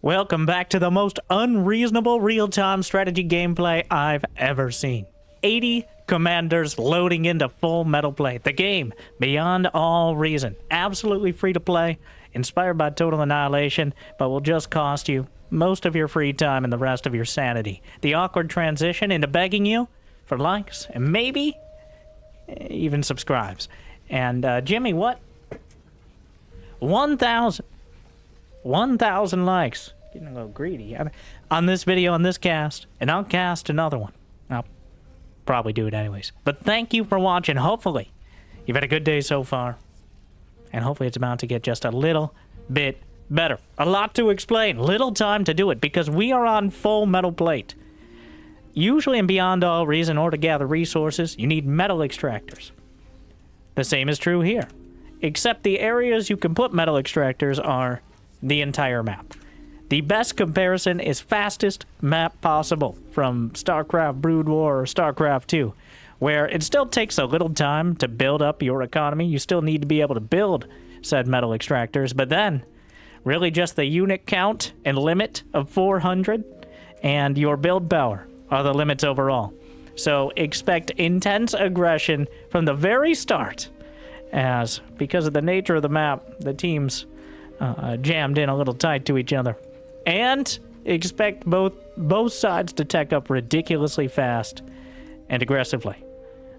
Welcome back to the most unreasonable real-time strategy gameplay I've ever seen. 80 commanders loading into full metal play. The game, beyond all reason. Absolutely free to play, inspired by Total Annihilation, but will just cost you most of your free time and the rest of your sanity. The awkward transition into begging you for likes and maybe even subscribes. And Jimmy, what? 1,000 likes. Getting a little greedy on this video, on this cast, and I'll cast another one. I'll probably do it anyways. But thank you for watching. Hopefully, you've had a good day so far. And hopefully it's about to get just a little bit better. A lot to explain. Little time to do it because we are on full metal plate. Usually and beyond all reason, or to gather resources, you need metal extractors. The same is true here. Except the areas you can put metal extractors are the entire map. The best comparison is fastest map possible from StarCraft Brood War or StarCraft 2, where it still takes a little time to build up your economy. You still need to be able to build said metal extractors, but then really just the unit count and limit of 400 and your build power are the limits overall. So expect intense aggression from the very start, as because of the nature of the map, the teams jammed in a little tight to each other. And expect both sides to tech up ridiculously fast and aggressively.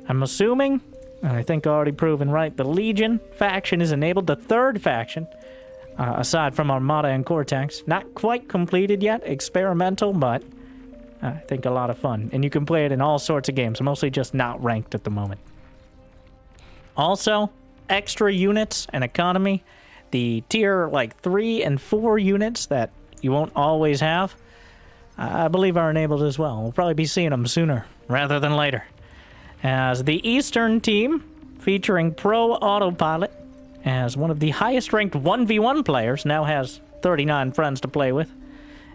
I'm assuming, and I think already proven right, the Legion faction is enabled. The third faction, aside from Armada and Cortex, not quite completed yet, experimental, but I think a lot of fun. And you can play it in all sorts of games, mostly just not ranked at the moment. Also, extra units and economy. The tier like 3 and 4 units that you won't always have, I believe are enabled as well. We'll probably be seeing them sooner rather than later. As the Eastern team, featuring Pro Autopilot, as one of the highest ranked 1v1 players, now has 39 friends to play with.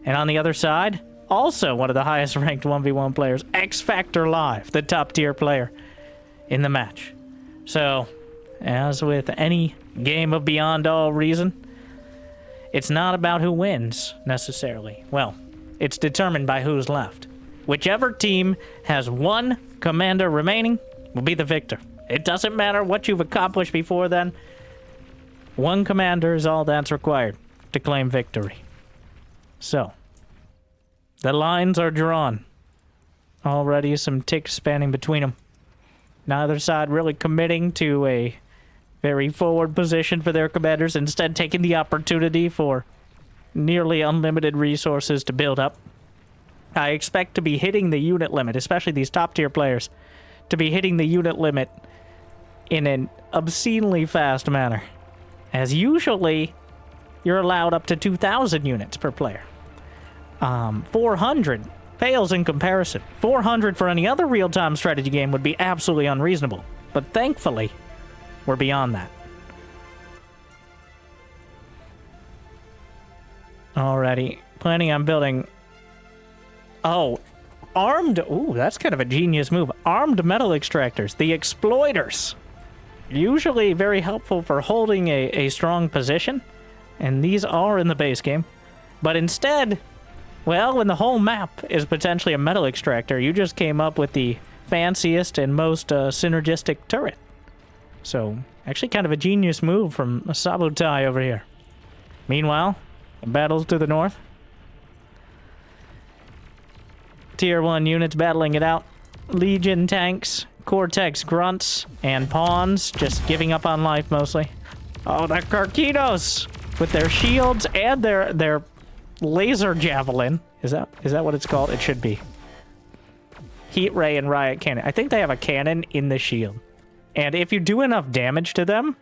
And on the other side, also one of the highest ranked 1v1 players, X Factor Live, the top tier player in the match. So, as with any game of beyond all reason, it's not about who wins, necessarily. Well, it's determined by who's left. Whichever team has one commander remaining will be the victor. It doesn't matter what you've accomplished before then. One commander is all that's required to claim victory. So, the lines are drawn. Already some ticks spanning between them. Neither side really committing to a very forward position for their commanders, instead taking the opportunity for nearly unlimited resources to build up. I expect to be hitting the unit limit, especially these top tier players, to be hitting the unit limit in an obscenely fast manner. As usually, you're allowed up to 2,000 units per player. 400 fails in comparison. 400 for any other real-time strategy game would be absolutely unreasonable. But thankfully, we're beyond that. Alrighty. Planning on building... Oh, armed... Ooh, that's kind of a genius move. Armed metal extractors. The exploiters. Usually very helpful for holding a strong position. And these are in the base game. But instead, well, when the whole map is potentially a metal extractor, you just came up with the fanciest and most synergistic turret. So, actually kind of a genius move from Sabotai over here. Meanwhile, battles to the north. Tier 1 units battling it out. Legion tanks, Cortex grunts, and pawns just giving up on life mostly. Oh, the Karkinos with their shields and their laser javelin. Is that what it's called? It should be. Heat ray and riot cannon. I think they have a cannon in the shield. And if you do enough damage to them,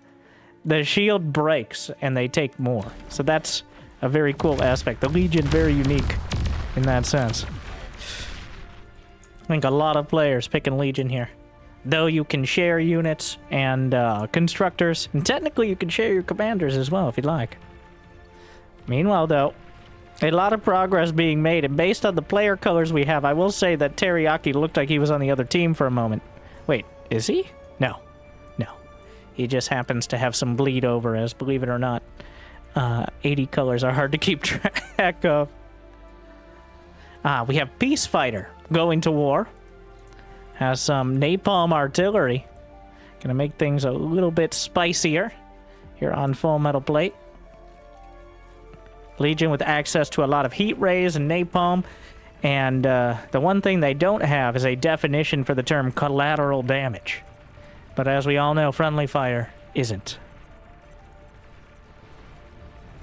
the shield breaks and they take more. So that's a very cool aspect. The Legion, very unique in that sense. I think a lot of players picking Legion here. Though you can share units and constructors. And technically you can share your commanders as well if you'd like. Meanwhile though, a lot of progress being made. And based on the player colors we have, I will say that Teriyaki looked like he was on the other team for a moment. Wait, is he? No. He just happens to have some bleed over, as believe it or not. 80 colors are hard to keep track of. We have Peace Fighter going to war. Has some napalm artillery. Gonna make things a little bit spicier here on Full Metal Plate. Legion with access to a lot of heat rays and napalm. And the one thing they don't have is a definition for the term collateral damage. But as we all know, friendly fire isn't.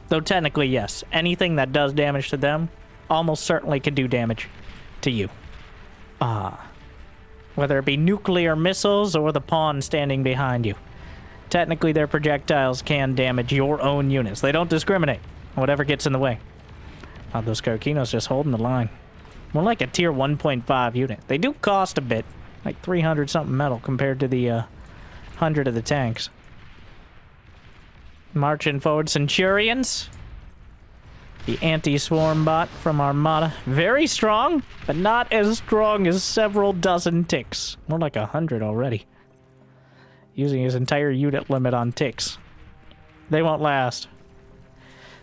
Though technically, yes, anything that does damage to them almost certainly can do damage to you. Whether it be nuclear missiles or the pawn standing behind you. Technically, their projectiles can damage your own units. They don't discriminate. Whatever gets in the way. Those Karkinos just holding the line. More like a tier 1.5 unit. They do cost a bit. Like 300 something metal compared to the 100 of the tanks. Marching forward, Centurions. The anti-swarm bot from Armada. Very strong, but not as strong as several dozen ticks. More like 100 already. Using his entire unit limit on ticks. They won't last.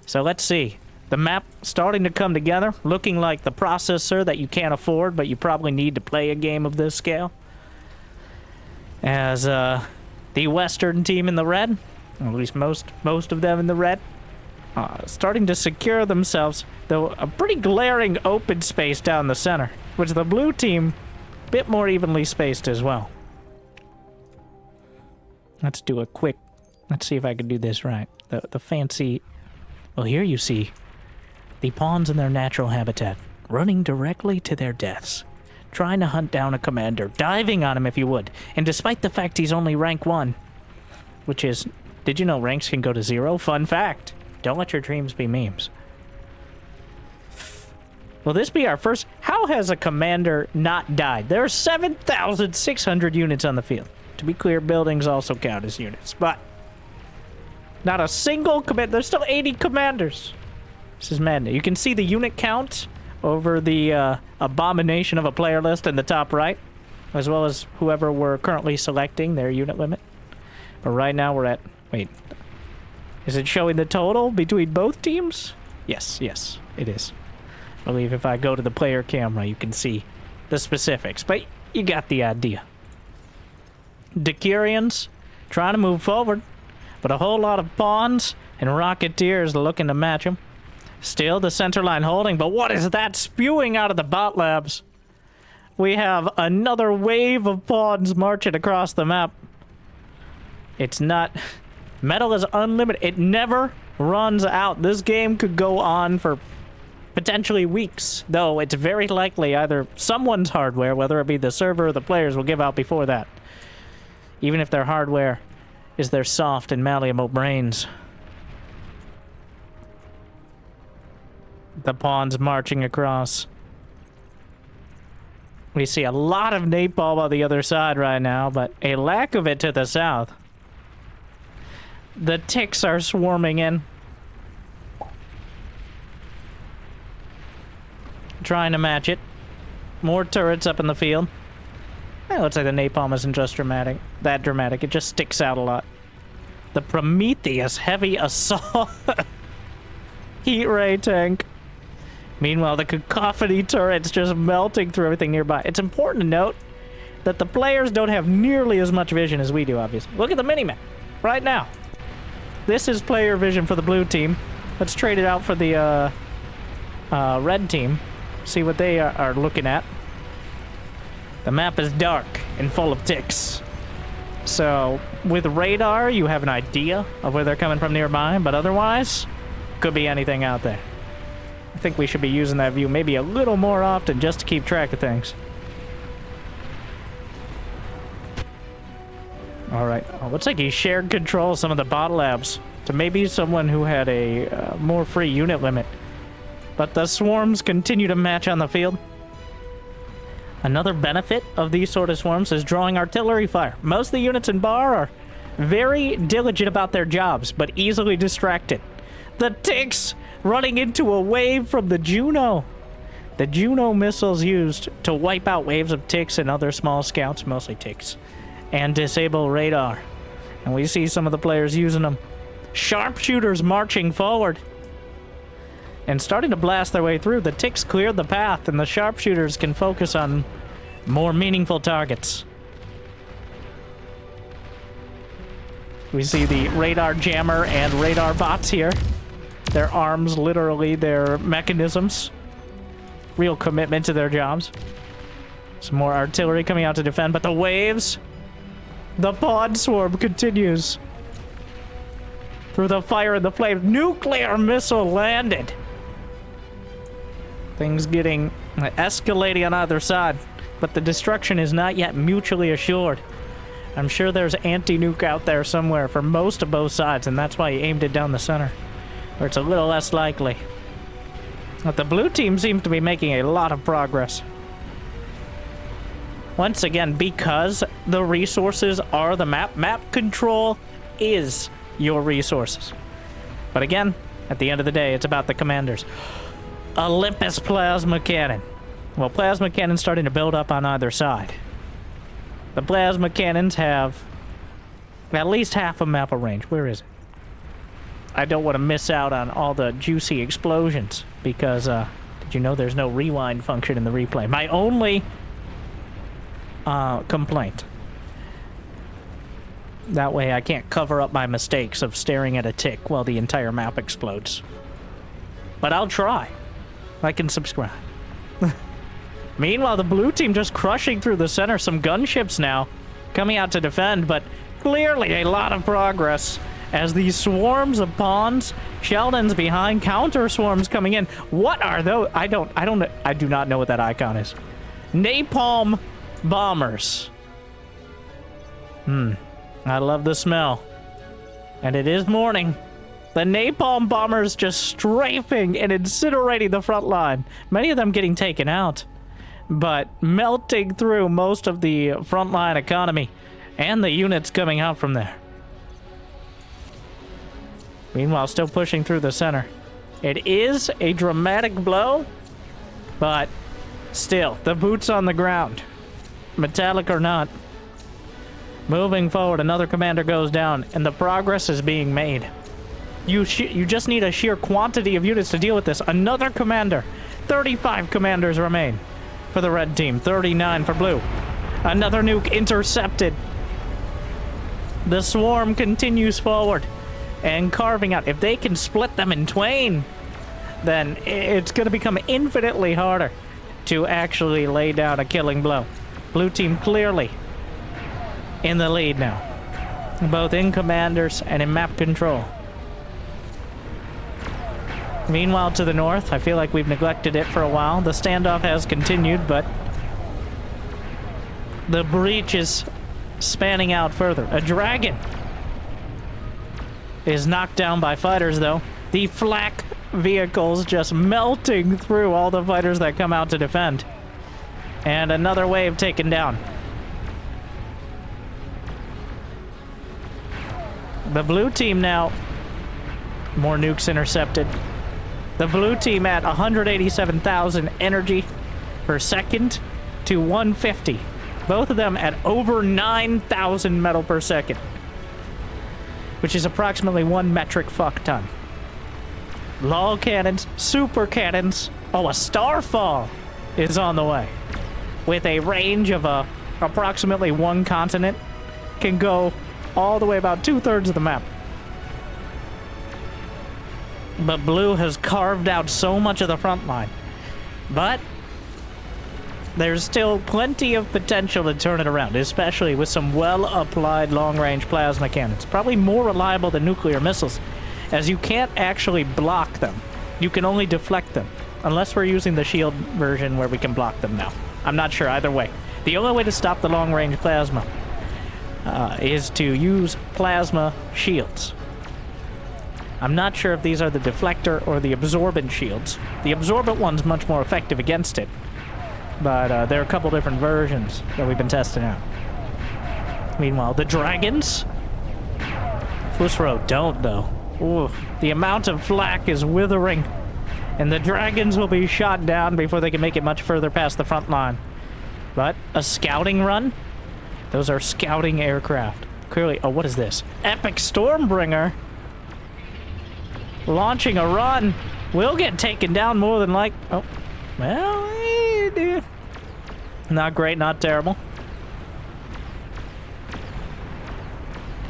So let's see. The map starting to come together. Looking like the processor that you can't afford, but you probably need to play a game of this scale. As the Western team in the red, or at least most of them in the red, starting to secure themselves, though a pretty glaring open space down the center, which the blue team, a bit more evenly spaced as well. Let's do a quick, let's see if I can do this right. The fancy, well, here you see the pawns in their natural habitat, running directly to their deaths, trying to hunt down a commander, diving on him if you would, and despite the fact he's only rank 1, which is, did you know ranks can go to 0? Fun fact. Don't let your dreams be memes. Will this be our first? How has a commander not died? There are 7,600 units on the field. To be clear, buildings also count as units, but not a single command. There's still 80 commanders. This is madness. You can see the unit count over the abomination of a player list in the top right, as well as whoever we're currently selecting their unit limit. But right now we're at, wait, is it showing the total between both teams? Yes, it is. I believe if I go to the player camera, you can see the specifics, but you got the idea. Decurions trying to move forward, but a whole lot of pawns and rocketeers looking to match them. Still the center line holding, but what is that spewing out of the bot labs? We have another wave of pawns marching across the map. It's not... Metal is unlimited. It never runs out. This game could go on for potentially weeks, though it's very likely either someone's hardware, whether it be the server or the players, will give out before that. Even if their hardware is their soft and malleable brains. The pawns marching across. We see a lot of napalm on the other side right now, but a lack of it to the south. The ticks are swarming in. Trying to match it. More turrets up in the field. It looks like the napalm isn't just that dramatic. It just sticks out a lot. The Prometheus heavy assault heat ray tank. Meanwhile, the cacophony turrets just melting through everything nearby. It's important to note that the players don't have nearly as much vision as we do, obviously. Look at the minimap right now. This is player vision for the blue team. Let's trade it out for the red team. See what they are looking at. The map is dark and full of ticks. So, with radar, you have an idea of where they're coming from nearby, but otherwise, could be anything out there. I think we should be using that view maybe a little more often just to keep track of things. Alright, looks like he shared control of some of the bot labs to maybe someone who had a more free unit limit. But the swarms continue to match on the field. Another benefit of these sort of swarms is drawing artillery fire. Most of the units in bar are very diligent about their jobs, but easily distracted. The ticks running into a wave from the Juno. The Juno missiles used to wipe out waves of ticks and other small scouts, mostly ticks, and disable radar. And we see some of the players using them. Sharpshooters marching forward and starting to blast their way through. The ticks cleared the path, and the sharpshooters can focus on more meaningful targets. We see the radar jammer and radar bots here. Their arms, literally their mechanisms. Real commitment to their jobs. Some more artillery coming out to defend, but the waves... The pod swarm continues. Through the fire and the flames. Nuclear missile landed. Things getting escalating on either side, but the destruction is not yet mutually assured. I'm sure there's anti-nuke out there somewhere for most of both sides, and that's why he aimed it down the center, where it's a little less likely. But the blue team seems to be making a lot of progress. Once again, because the resources are the map. Map control is your resources. But again, at the end of the day, it's about the commanders. Olympus plasma cannon. Well, plasma cannons starting to build up on either side. The plasma cannons have at least half a map of range. Where is it? I don't want to miss out on all the juicy explosions because, did you know there's no rewind function in the replay? My only complaint. That way I can't cover up my mistakes of staring at a tick while the entire map explodes. But I'll try. Like and subscribe. Meanwhile, the blue team just crushing through the center. Some gunships now coming out to defend, but clearly a lot of progress as these swarms of pawns, Sheldon's behind, counter swarms coming in. What are those? I do not know what that icon is. Napalm bombers. I love the smell. And it is morning. The napalm bombers just strafing and incinerating the front line. Many of them getting taken out, but melting through most of the frontline economy and the units coming out from there. Meanwhile, still pushing through the center. It is a dramatic blow, but still, the boots on the ground. Metallic or not. Moving forward, another commander goes down, and the progress is being made. You just need a sheer quantity of units to deal with this. Another commander. 35 commanders remain for the red team. 39 for blue. Another nuke intercepted. The swarm continues forward and carving out. If they can split them in twain, then it's going to become infinitely harder to actually lay down a killing blow. Blue team clearly in the lead now, both in commanders and in map control. Meanwhile, to the north, I feel like we've neglected it for a while. The standoff has continued, but the breach is spanning out further. A dragon is knocked down by fighters, though. The flak vehicles just melting through all the fighters that come out to defend. And another wave taken down. The blue team now, more nukes intercepted. The blue team at 187,000 energy per second to 150. Both of them at over 9,000 metal per second, which is approximately 1 metric fuck ton. Log cannons, super cannons. Oh, a starfall is on the way with a range of approximately 1 continent. Can go all the way about 2/3 of the map. But blue has carved out so much of the front line. But there's still plenty of potential to turn it around, especially with some well-applied long-range plasma cannons. Probably more reliable than nuclear missiles, as you can't actually block them. You can only deflect them, unless we're using the shield version where we can block them now. I'm not sure either way. The only way to stop the long-range plasma is to use plasma shields. I'm not sure if these are the deflector or the absorbent shields. The absorbent one's much more effective against it, but there are a couple different versions that we've been testing out. Meanwhile, the dragons? Fusro don't, though. Ooh, the amount of flak is withering, and the dragons will be shot down before they can make it much further past the front line. But a scouting run? Those are scouting aircraft. Clearly, oh, what is this? Epic Stormbringer? launching a run. We'll get taken down more than like... Oh, well, not great, not terrible.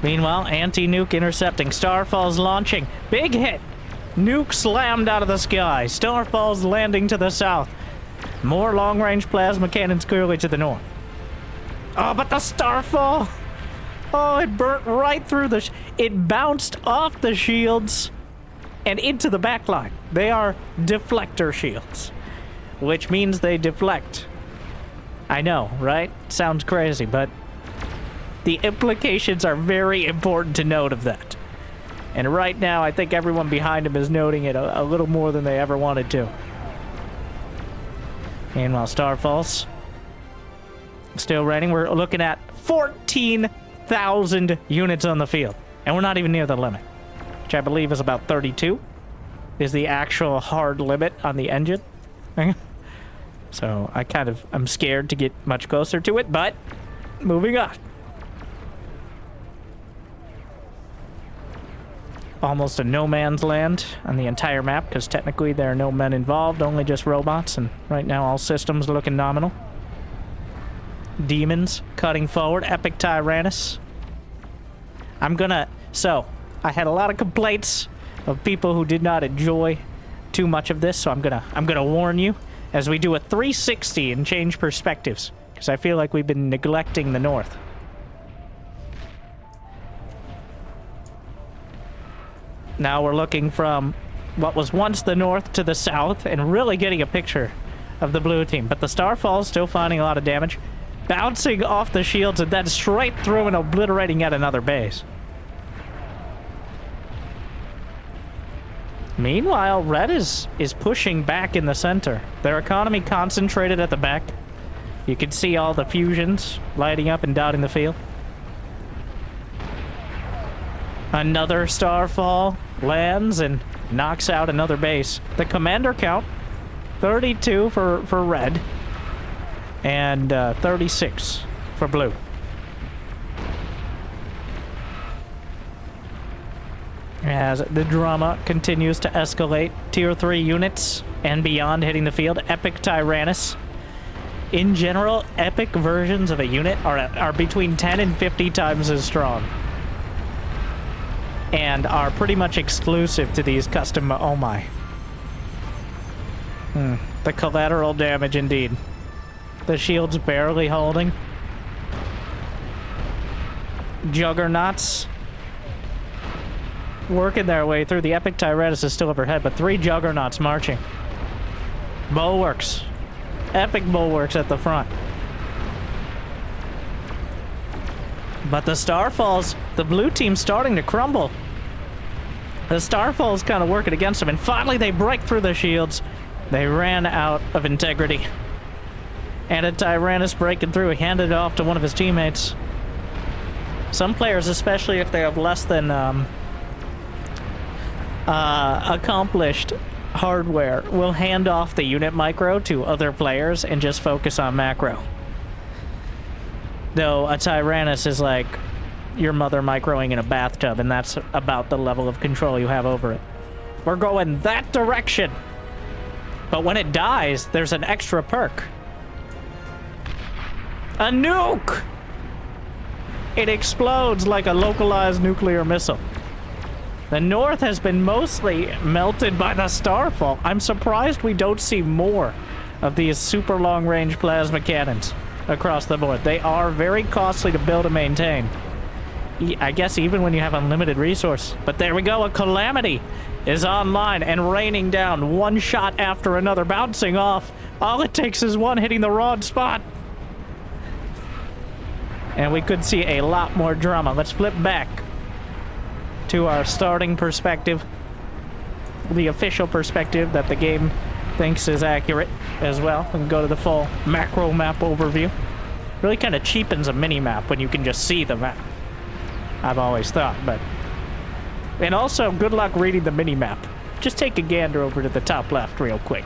Meanwhile, anti-nuke intercepting. Starfall's launching. Big hit. Nuke slammed out of the sky. Starfall's landing to the south. More long-range plasma cannons clearly to the north. Oh, but the Starfall... Oh, it burnt right through the... It bounced off the shields and into the backline. They are deflector shields, which means they deflect. I know, right? Sounds crazy, but the implications are very important to note of that. And right now, I think everyone behind him is noting it a little more than they ever wanted to. Meanwhile, Starfalls still raining. We're looking at 14,000 units on the field. And we're not even near the limit, which I believe is about 32, is the actual hard limit on the engine. So I'm scared to get much closer to it, but moving on. Almost a no man's land on the entire map, because technically there are no men involved, only just robots, and right now all systems are looking nominal. Demons cutting forward. Epic Tyrannus. So, I had a lot of complaints of people who did not enjoy too much of this, so I'm gonna warn you as we do a 360 and change perspectives, because I feel like we've been neglecting the north. Now we're looking from what was once the north to the south and really getting a picture of the blue team. But the Starfall's still finding a lot of damage, bouncing off the shields and then straight through and obliterating yet another base. Meanwhile, Red is pushing back in the center. Their economy concentrated at the back. You can see all the fusions lighting up and dotting the field. Another Starfall lands and knocks out another base. The commander count, 32 for Red, and 36 for Blue. As the drama continues to escalate, Tier 3 units and beyond hitting the field. Epic Tyrannus. In general, epic versions of a unit are between 10 and 50 times as strong, and are pretty much exclusive to these custom... Oh my. The collateral damage indeed. The shield's barely holding. Juggernauts working their way through. The Epic Tyrannus is still overhead, but 3 Juggernauts marching. Bulwarks. Epic bulwarks at the front. But the Starfalls, the blue team's starting to crumble. The Starfall's kind of working against them, and finally they break through the shields. They ran out of integrity. And a Tyrannus breaking through, he handed it off to one of his teammates. Some players, especially if they have less than accomplished hardware, will hand off the unit micro to other players and just focus on macro. Though a Tyrannus is like your mother microing in a bathtub, and that's about the level of control you have over it. We're going that direction. But when it dies, there's an extra perk. A nuke! It explodes like a localized nuclear missile. The north has been mostly melted by the Starfall. I'm surprised we don't see more of these super long-range plasma cannons across the board. They are very costly to build and maintain. I guess even when you have unlimited resource. But there we go, a Calamity is online and raining down one shot after another, bouncing off. All it takes is one hitting the wrong spot. And we could see a lot more drama. Let's flip back to our starting perspective. The official perspective that the game thinks is accurate as well. And go to the full macro map overview. Really kind of cheapens a mini-map when you can just see the map, I've always thought, but... And also, good luck reading the mini-map. Just take a gander over to the top left real quick.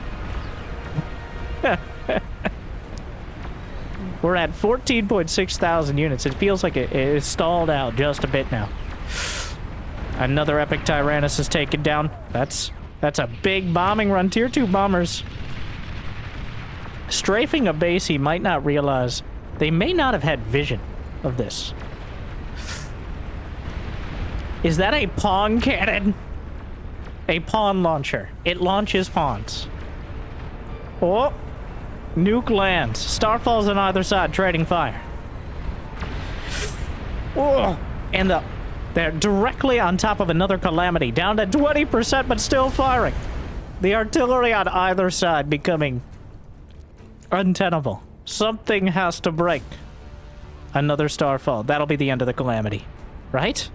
We're at 14.6 thousand units. It feels like it is stalled out just a bit now. Another Epic Tyrannus is taken down. That's a big bombing run. Tier 2 bombers strafing a base he might not realize. They may not have had vision of this. Is that a pawn cannon? A pawn launcher. It launches pawns. Oh! Nuke lands. Starfalls on either side, trading fire. Oh! And they're directly on top of another Calamity. Down to 20%, but still firing. The artillery on either side becoming untenable. Something has to break. Another Starfall. That'll be the end of the Calamity. Right?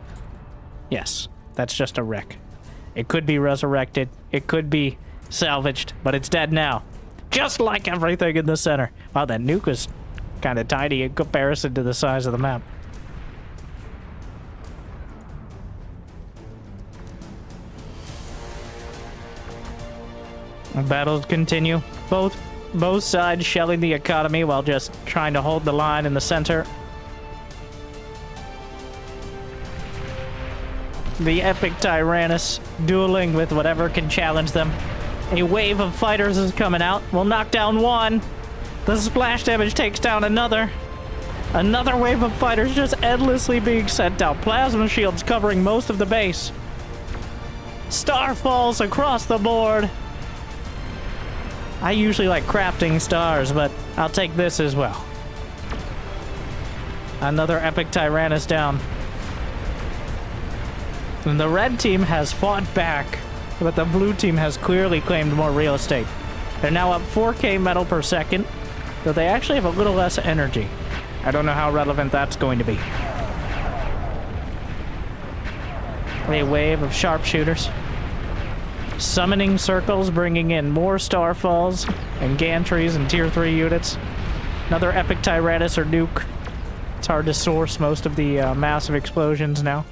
Yes. That's just a wreck. It could be resurrected. It could be salvaged, but it's dead now. Just like everything in the center. Wow, that nuke is kind of tiny in comparison to the size of the map. Battles continue. Both sides shelling the economy while just trying to hold the line in the center. The Epic Tyrannus dueling with whatever can challenge them. A wave of fighters is coming out. We'll knock down one. The splash damage takes down another. Another wave of fighters just endlessly being sent out. Plasma shields covering most of the base. Starfalls across the board. I usually like crafting stars, but I'll take this as well. Another Epic Tyrannus down. And the red team has fought back, but the blue team has clearly claimed more real estate. They're now up 4k metal per second, though they actually have a little less energy. I don't know how relevant that's going to be. A wave of sharpshooters. Summoning circles, bringing in more Starfalls and Gantries and Tier 3 units. Another Epic Tyrannus or Nuke. It's hard to source most of the massive explosions now.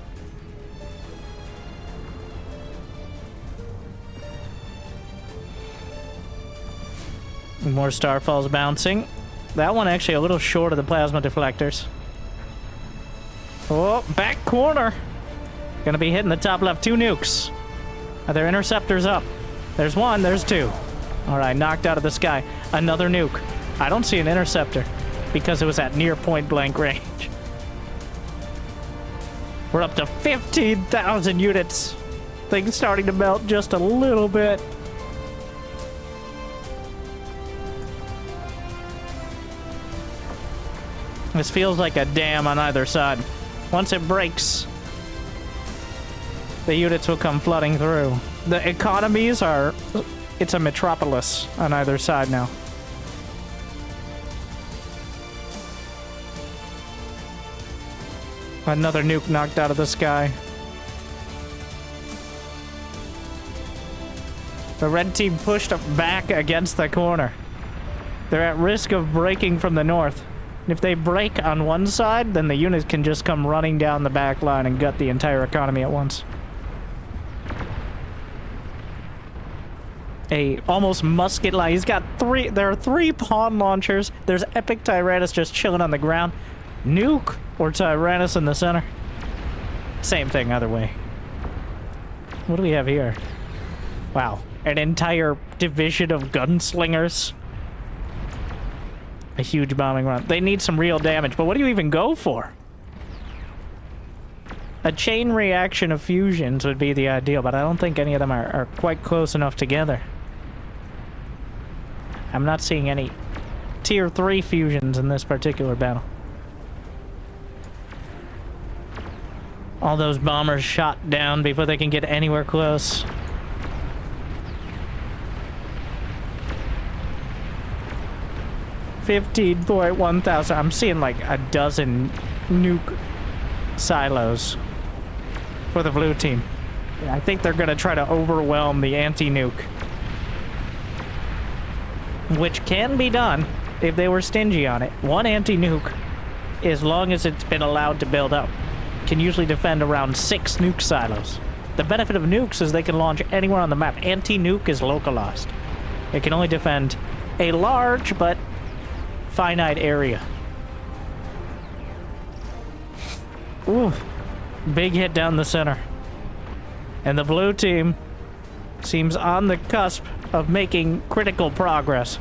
More Starfalls bouncing. That one actually a little short of the plasma deflectors. Oh, back corner. Gonna be hitting the top left. 2 nukes. Are there interceptors up? There's one, there's 2. Alright, knocked out of the sky. Another nuke. I don't see an interceptor because it was at near point blank range. We're up to 15,000 units. Things starting to melt just a little bit. This feels like a dam on either side. Once it breaks, the units will come flooding through. The economies are... It's a metropolis on either side now. Another nuke knocked out of the sky. The red team pushed back against the corner. They're at risk of breaking from the north. If they break on one side, then the units can just come running down the back line and gut the entire economy at once. A almost musket line. He's got 3. There are 3 pawn launchers. There's Epic Tyrannus just chilling on the ground. Nuke or Tyrannus in the center. Same thing either way. What do we have here? Wow. An entire division of gunslingers. A huge bombing run. They need some real damage, but what do you even go for? A chain reaction of fusions would be the ideal, but I don't think any of them are quite close enough together. I'm not seeing any Tier 3 fusions in this particular battle. All those bombers shot down before they can get anywhere close. $15,100. I'm seeing like a dozen nuke silos for the blue team. I think they're gonna try to overwhelm the anti-nuke, which can be done if they were stingy on it. One anti-nuke, as long as it's been allowed to build up, can usually defend around 6 nuke silos. The benefit of nukes is they can launch anywhere on the map. Anti-nuke is localized. It can only defend a large but finite area. Ooh, big hit down the center. And the blue team seems on the cusp of making critical progress.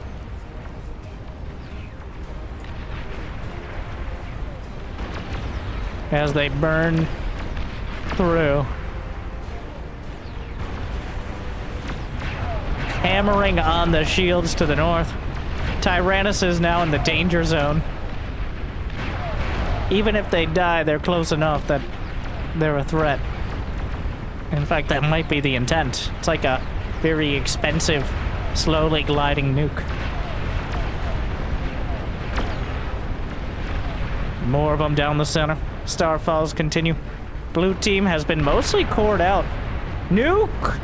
As they burn through. Hammering on the shields to the north. Tyrannus is now in the danger zone. Even if they die, they're close enough that they're a threat. In fact, that might be the intent. It's like a very expensive, slowly gliding nuke. More of them down the center. Starfalls continue. Blue team has been mostly cored out. Nuke!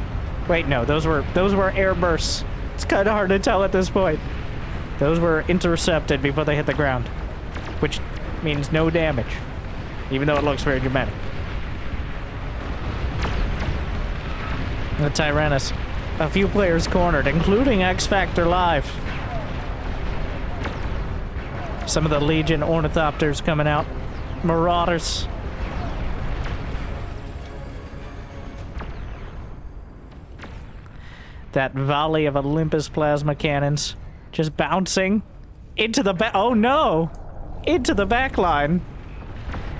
Wait, no, those were air bursts. It's kind of hard to tell at this point. Those were intercepted before they hit the ground, which means no damage, even though it looks very dramatic. The Tyrannus, a few players cornered, including X Factor Live. Some of the Legion Ornithopters coming out. Marauders. That volley of Olympus plasma cannons just bouncing into the back. Oh no! Into the back line.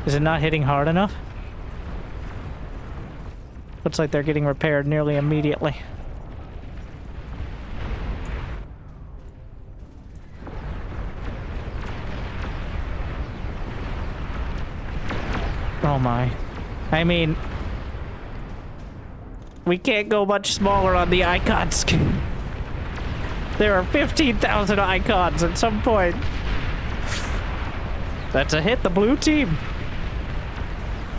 Is it not hitting hard enough? Looks like they're getting repaired nearly immediately. Oh my. I mean, we can't go much smaller on the icons. There are 15,000 icons at some point. That's a hit, the blue team.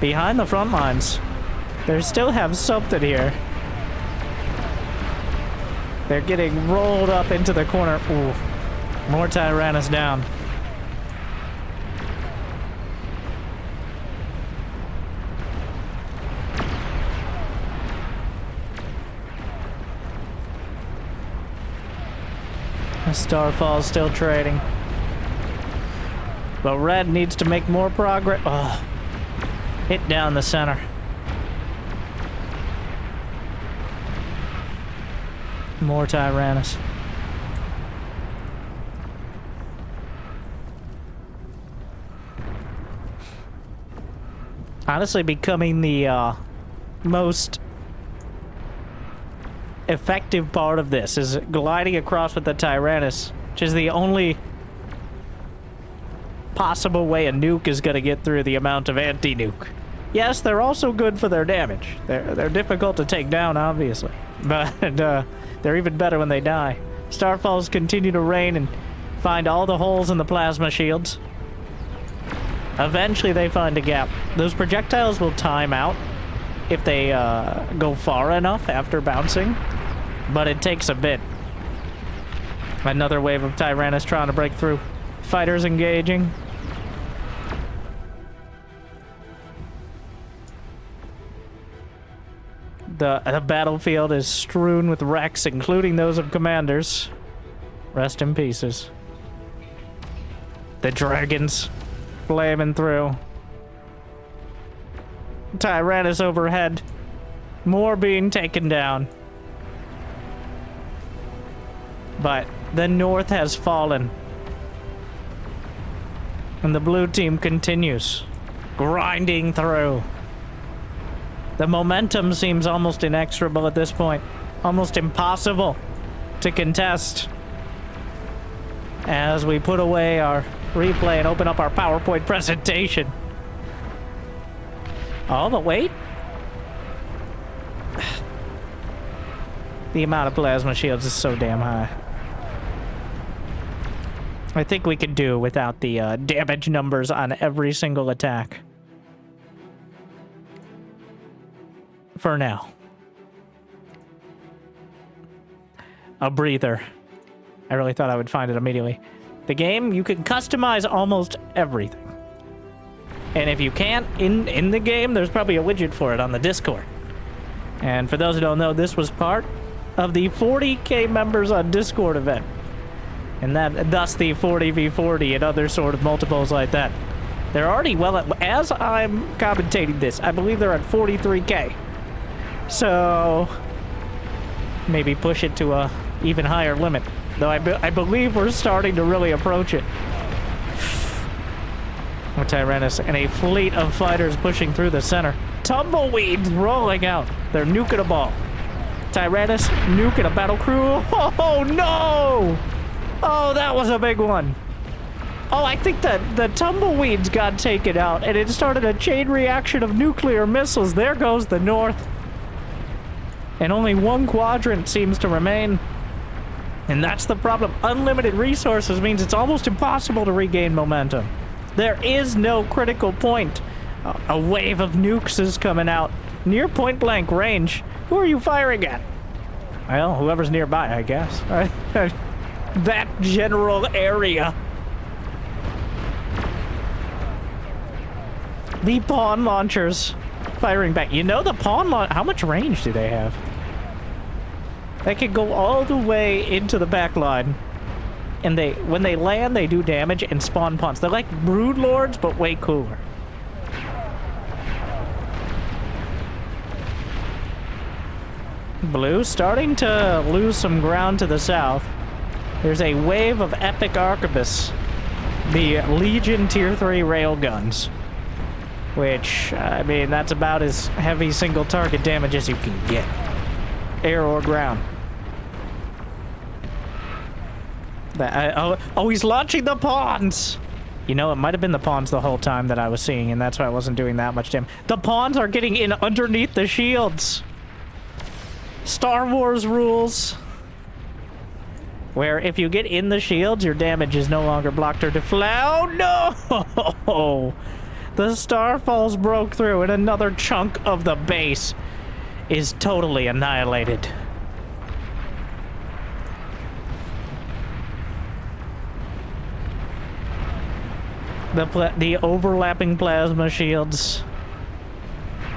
Behind the front lines. They still have something here. They're getting rolled up into the corner. Ooh. More Tyrannus down. Starfall's still trading. But red needs to make more progress. Oh. Hit down the center. More Tyrannus. Honestly, becoming the most effective part of this is gliding across with the Tyrannus, which is the only possible way a nuke is going to get through the amount of anti-nuke. Yes, they're also good for their damage. They're difficult to take down, obviously, but they're even better when they die. Starfalls continue to rain and find all the holes in the plasma shields. Eventually they find a gap. Those projectiles will time out if they go far enough after bouncing, but it takes a bit. Another wave of Tyrannus trying to break through. Fighters engaging. The battlefield is strewn with wrecks, including those of commanders. Rest in pieces. The dragons flaming through. Tyrannus overhead. More being taken down. But the north has fallen. And the blue team continues. Grinding through. The momentum seems almost inexorable at this point. Almost impossible to contest. As we put away our replay and open up our PowerPoint presentation. Oh, but wait. The amount of plasma shields is so damn high. I think we could do without the damage numbers on every single attack. For now. A breather. I really thought I would find it immediately. The game, you can customize almost everything. And if you can't, in the game, there's probably a widget for it on the Discord. And for those who don't know, this was part of the 40k members on Discord event. And thus the 40v40 and other sort of multiples like that. They're already well, as I'm commentating this, I believe they're at 43k. So maybe push it to a even higher limit. Though I believe we're starting to really approach it. With Tyrannus and a fleet of fighters pushing through the center. Tumbleweeds rolling out. They're nuking a ball. Tyrannus nuking a battle crew. Oh no! Oh, that was a big one. Oh, I think that the tumbleweeds got taken out and it started a chain reaction of nuclear missiles. There goes the north. And only one quadrant seems to remain. And that's the problem. Unlimited resources means it's almost impossible to regain momentum. There is no critical point. A wave of nukes is coming out. Near point blank range. Who are you firing at? Well, whoever's nearby, I guess. That general area. The pawn launchers firing back. You know the pawn launch... How much range do they have? They can go all the way into the back line. And when they land, they do damage and spawn pawns. They're like brood lords, but way cooler. Blue starting to lose some ground to the south. There's a wave of epic arquebus. The Legion Tier 3 railguns. Which, I mean, that's about as heavy single target damage as you can get. Air or ground. Oh, he's launching the pawns! You know, it might have been the pawns the whole time that I was seeing, and that's why I wasn't doing that much damage. The pawns are getting in underneath the shields! Star Wars rules. Where if you get in the shields, your damage is no longer blocked or deflected. Oh, no! The Starfalls broke through, and another chunk of the base is totally annihilated. The overlapping plasma shields.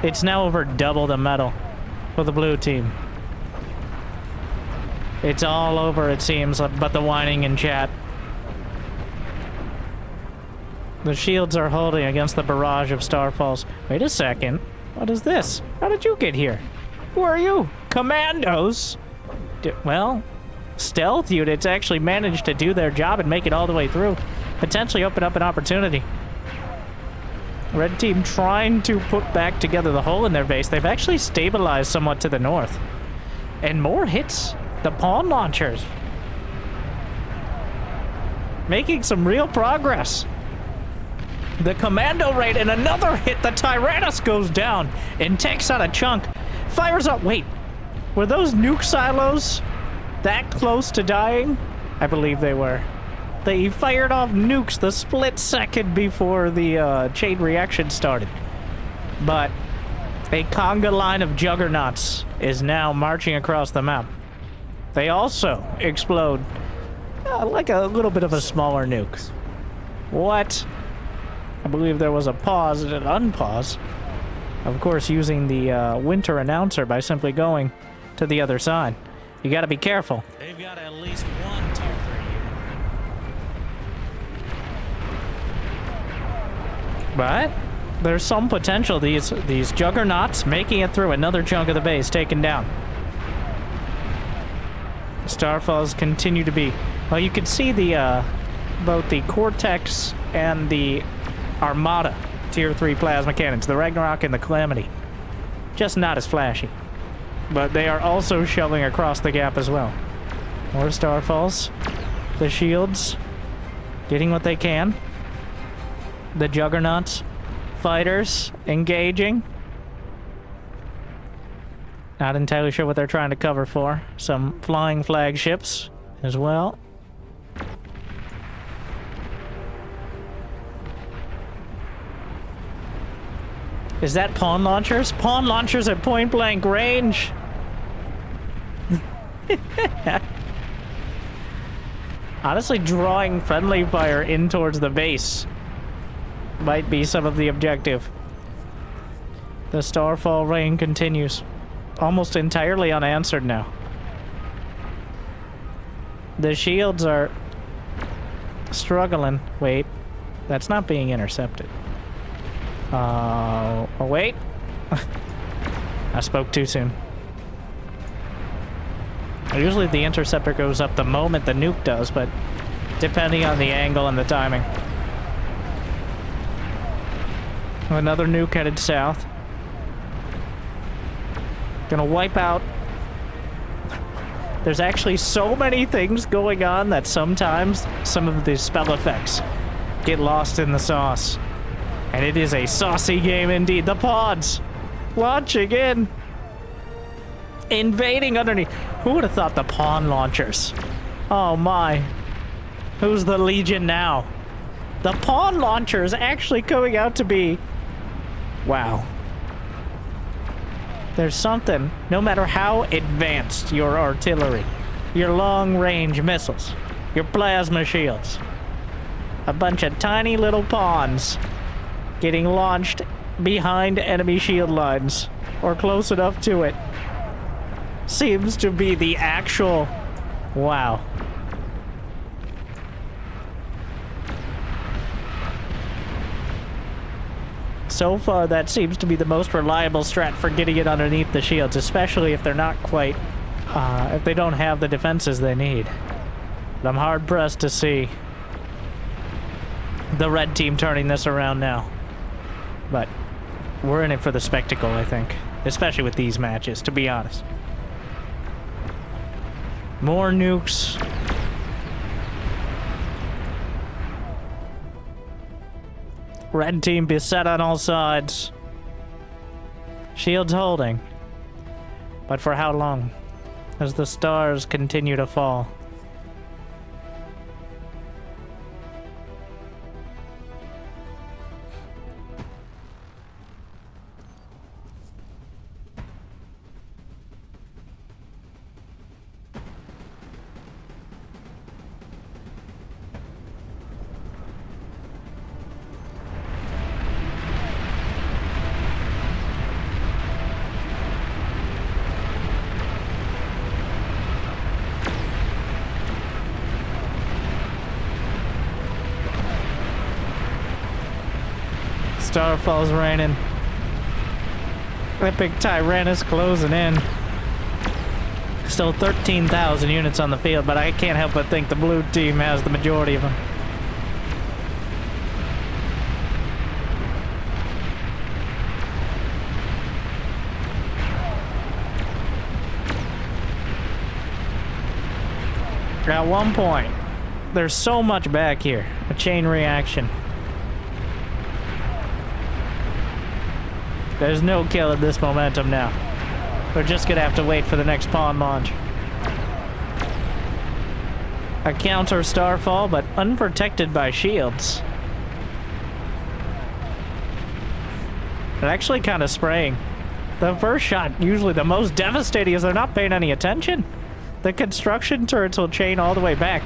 It's now over double the metal for the blue team. It's all over, it seems, but the whining in chat. The shields are holding against the barrage of Starfalls. Wait a second. What is this? How did you get here? Who are you? Commandos? Well, stealth units actually managed to do their job and make it all the way through. Potentially open up an opportunity. Red team trying to put back together the hole in their base. They've actually stabilized somewhat to the north. And more hits. The pawn launchers. Making some real progress. The commando raid and another hit. The Tyrannus goes down and takes out a chunk. Fires up. Wait, were those nuke silos that close to dying? I believe they were. They fired off nukes the split second before the chain reaction started. But a conga line of juggernauts is now marching across the map. They also explode like a little bit of a smaller nuke. What? I believe there was a pause and an unpause. Of course, using the winter announcer by simply going to the other side. You gotta be careful. They've got at least one target here. But there's some potential. These juggernauts making it through another chunk of the base taken down. Starfalls continue to be... Well, you can see the both the Cortex and the Armada Tier 3 plasma cannons, the Ragnarok and the Calamity. Just not as flashy. But they are also shelling across the gap as well. More Starfalls. The shields getting what they can. The Juggernauts. Fighters engaging. Not entirely sure what they're trying to cover for. Some flying flagships as well. Is that pawn launchers? Pawn launchers at point blank range. Honestly, drawing friendly fire in towards the base might be some of the objective. The Starfall rain continues. Almost entirely unanswered now. The shields are struggling. Wait, that's not being intercepted. Oh, wait. I spoke too soon. Usually the interceptor goes up the moment the nuke does, but depending on the angle and the timing. Another nuke headed south. Gonna wipe out. There's actually so many things going on that sometimes some of the spell effects get lost in the sauce. And it is a saucy game indeed. The pods launching in. Invading underneath. Who would have thought the pawn launchers? Oh my. Who's the Legion now? The pawn launcher is actually coming out to be... Wow. There's something, no matter how advanced your artillery, your long-range missiles, your plasma shields, a bunch of tiny little pawns getting launched behind enemy shield lines, or close enough to it, seems to be the actual... Wow. So far, that seems to be the most reliable strat for getting it underneath the shields, especially if they're not quite, if they don't have the defenses they need. But I'm hard-pressed to see the red team turning this around now. But we're in it for the spectacle, I think. Especially with these matches, to be honest. More nukes. Red team beset on all sides. Shields holding. But for how long? As the stars continue to fall. Starfall's raining. Epic Tyrannus closing in. Still 13,000 units on the field, but I can't help but think the blue team has the majority of them. At one point, there's so much back here. A chain reaction. There's no kill at this momentum now. We're just gonna have to wait for the next pawn launch. A counter starfall, but unprotected by shields. They're actually kind of spraying. The first shot, usually the most devastating, is they're not paying any attention. The construction turrets will chain all the way back.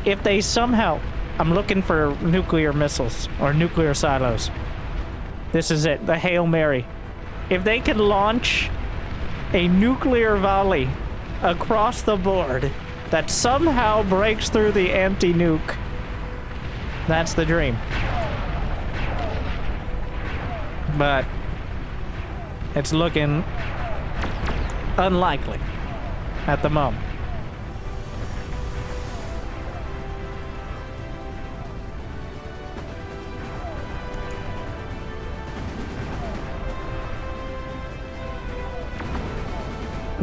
If they somehow... I'm looking for nuclear missiles, or nuclear silos. This is it, the Hail Mary. If they can launch a nuclear volley across the board that somehow breaks through the anti-nuke, that's the dream. But it's looking unlikely at the moment.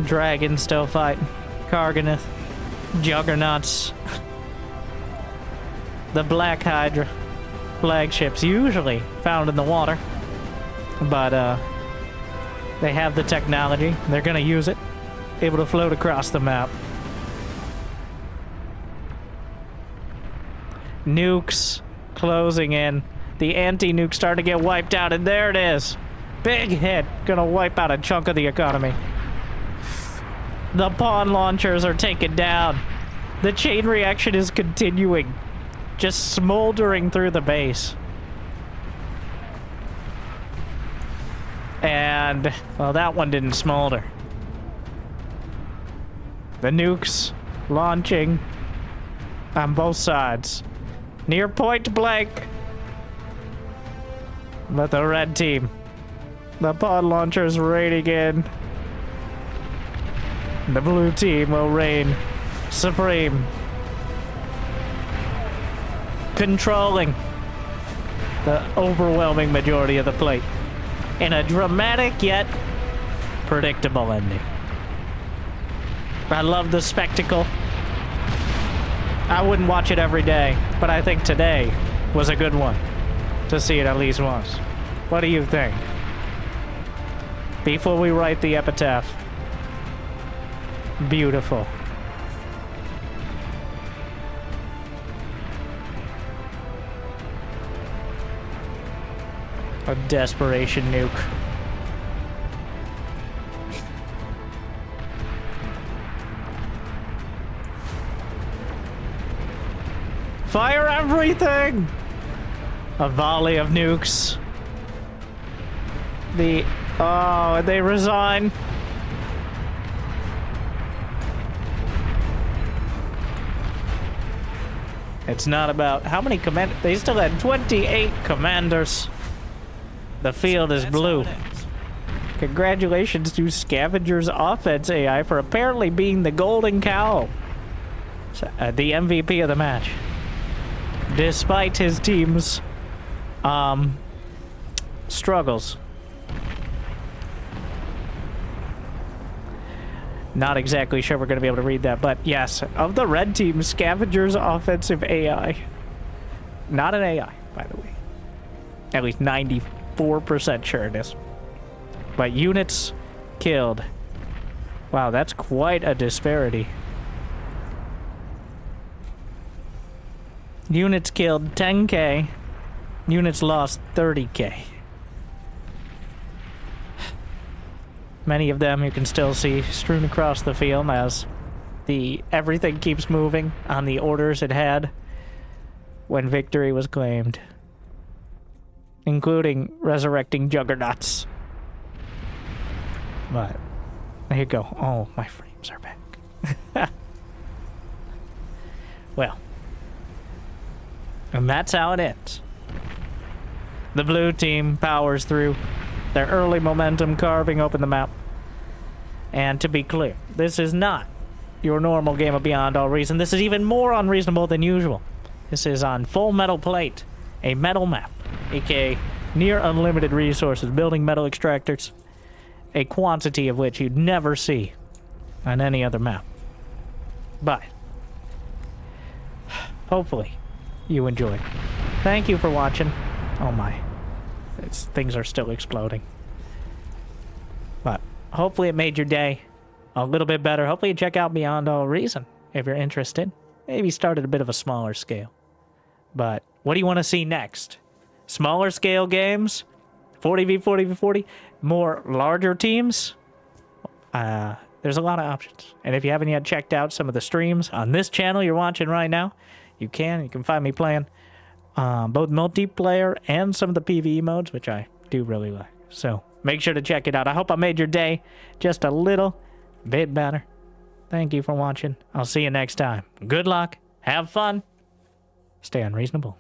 Dragon still fighting. Karganath. Juggernauts. The Black Hydra. Flagships usually found in the water. But, they have the technology. They're gonna use it. Able to float across the map. Nukes closing in. The anti-nuke starting to get wiped out, and there it is. Big hit. Gonna wipe out a chunk of the economy. The pawn launchers are taken down. The chain reaction is continuing. Just smoldering through the base. And, well, that one didn't smolder. The nukes launching on both sides. Near point blank. But the red team The pod launcher is raining in. The blue team will reign supreme. Controlling the overwhelming majority of the plate. In a dramatic yet predictable ending. I love the spectacle. I wouldn't watch it every day, but I think today was a good one to see it at least once. What do you think? Before we write the epitaph. Beautiful. A desperation nuke. Fire everything! A volley of nukes. Oh, they resign. It's not about how many command. They still had 28 commanders. The field is blue. Congratulations to Scavenger's offense AI for apparently being the golden cow. The MVP of the match. Despite his team's struggles. Not exactly sure we're going to be able to read that, but yes, of the red team, Scavenger's offensive AI. Not an AI, by the way. At least 94% sure it is. But units killed. Wow, that's quite a disparity. Units killed 10k. Units lost 30k. Many of them you can still see strewn across the field as everything keeps moving on the orders it had when victory was claimed. Including resurrecting juggernauts. But, there you go. Oh, my frames are back. Well. And that's how it ends. The blue team powers through their early momentum, carving open the map. And to be clear, this is not your normal game of Beyond All Reason. This is even more unreasonable than usual. This is on Full Metal Plate, a metal map, aka near unlimited resources, building metal extractors, a quantity of which you'd never see on any other map. But, hopefully, you enjoyed. Thank you for watching. Oh my. Things are still exploding. But hopefully it made your day a little bit better. Hopefully you check out Beyond All Reason if you're interested. Maybe start at a bit of a smaller scale. But what do you want to see next? Smaller scale games? 40v40v40? More larger teams? There's a lot of options. And if you haven't yet checked out some of the streams on this channel you're watching right now, you can find me playing both multiplayer and some of the PvE modes, which I do really like. So make sure to check it out. I hope I made your day just a little bit better. Thank you for watching. I'll see you next time. Good luck. Have fun. Stay unreasonable.